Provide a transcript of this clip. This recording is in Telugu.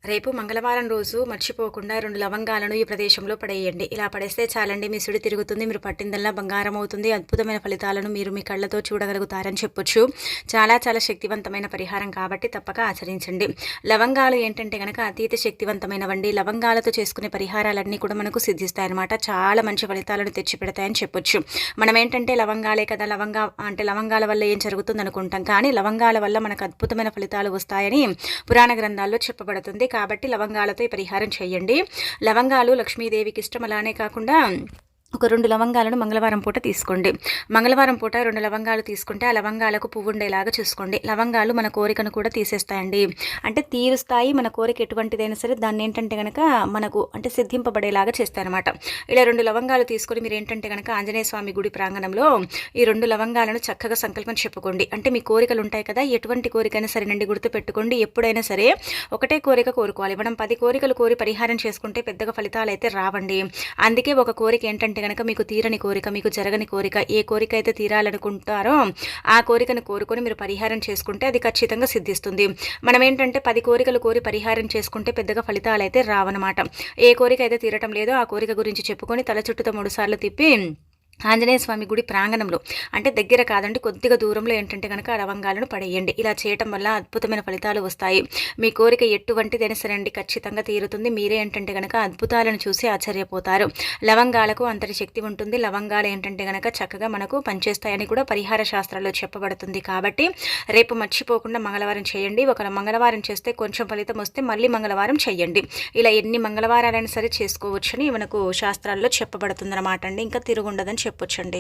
రేపు మంగళవారం రోజు మర్చిపోకుండా 2 లవంగాలను ఈ ప్రదేశంలో పడేయండి. ఇలా పడేస్తే చాలండి, మీ సుడి తిరుగుతుంది. మీరు పట్టిందల్లా బంగారం అవుతుంది. అద్భుతమైన ఫలితాలను మీరు మీ కళ్ళతో చూడగలుగుతారని చెప్పొచ్చు. చాలా చాలా శక్తివంతమైన పరిహారం కాబట్టి తప్పక ఆచరించండి. లవంగాలు ఏంటంటే గనక అతీత శక్తివంతమైనవండి. లవంగాలతో చేసుకునే పరిహారాలన్నీ కూడా మనకు సిద్ధిస్తాయన్నమాట. చాలా మంచి ఫలితాలను తెచ్చిపెడతాయని చెప్పొచ్చు. మనం ఏంటంటే లవంగాలే కదా, లవంగాల వల్ల ఏం జరుగుతుంది అనుకుంటాం. కానీ లవంగాల వల్ల మనకు అద్భుతమైన ఫలితాలు వస్తాయని పురాణ గ్రంథాల్లో చెప్పబడుతుంది. కాబట్టి లవంగాలతో ఈ పరిహారం చేయండి. లవంగాలు లక్ష్మీదేవికి ఇష్టం. అలానే కాకుండా ఒక 2 లవంగాలను మంగళవారం పూట తీసుకోండి. మంగళవారం పూట 2 లవంగాలు తీసుకుంటే ఆ లవంగాలకు పువ్వు ఉండేలాగా చూసుకోండి. లవంగాలు మన కోరికను కూడా తీసేస్తాయండి. అంటే తీరుస్తాయి. మన కోరిక ఎటువంటిదైనా సరే దాన్ని ఏంటంటే కనుక మనకు అంటే సిద్ధింపబడేలాగా చేస్తాయన్నమాట. ఇలా 2 లవంగాలు తీసుకొని మీరు ఏంటంటే కనుక ఆంజనేయ స్వామి గుడి ప్రాంగణంలో ఈ 2 లవంగాలను చక్కగా సంకల్పం చెప్పుకోండి. అంటే మీ కోరికలు ఉంటాయి కదా, ఎటువంటి కోరికైనా సరేనండి గుర్తు పెట్టుకోండి. ఎప్పుడైనా సరే ఒకటే కోరిక కోరుకోవాలి. మనం 10 కోరికలు కోరి పరిహారం చేసుకుంటే పెద్దగా ఫలితాలు అయితే రావండి. అందుకే ఒక కోరిక ఏంటంటే కనుక మీకు తీరని కోరిక, మీకు జరగని కోరిక, ఏ కోరిక అయితే తీరాలనుకుంటారో ఆ కోరికను కోరుకొని మీరు పరిహారం చేసుకుంటే అది ఖచ్చితంగా సిద్ధిస్తుంది. మనం ఏంటంటే 10 కోరికలు కోరి పరిహారం చేసుకుంటే పెద్దగా ఫలితాలు అయితే రావన్నమాట. ఏ కోరిక అయితే తీరటం లేదో ఆ కోరిక గురించి చెప్పుకొని తల చుట్టూతో 3 సార్లు తిప్పి ఆంజనేయ స్వామి గుడి ప్రాంగణంలో, అంటే దగ్గర కాదండి, కొద్దిగా దూరంలో ఏంటంటే కనుక ఆ లవంగాలను పడేయండి. ఇలా చేయటం వల్ల అద్భుతమైన ఫలితాలు వస్తాయి. మీ కోరిక ఎటువంటిదైనా సరే అండి ఖచ్చితంగా తీరుతుంది. మీరే ఏంటంటే కనుక అద్భుతాలను చూసి ఆశ్చర్యపోతారు. లవంగాలకు అంతటి శక్తి ఉంటుంది. లవంగాలు ఏంటంటే కనుక చక్కగా మనకు పనిచేస్తాయని కూడా పరిహార శాస్త్రాల్లో చెప్పబడుతుంది. కాబట్టి రేపు మర్చిపోకుండా మంగళవారం చేయండి. ఒక మంగళవారం చేస్తే కొంచెం ఫలితం వస్తే మళ్ళీ మంగళవారం చేయండి. ఇలా ఎన్ని మంగళవారాలైనా సరే చేసుకోవచ్చని మనకు శాస్త్రాల్లో చెప్పబడుతుంది అనమాట అండి. ఇంకా తిరుగుండదని చెప్పొచ్చండి.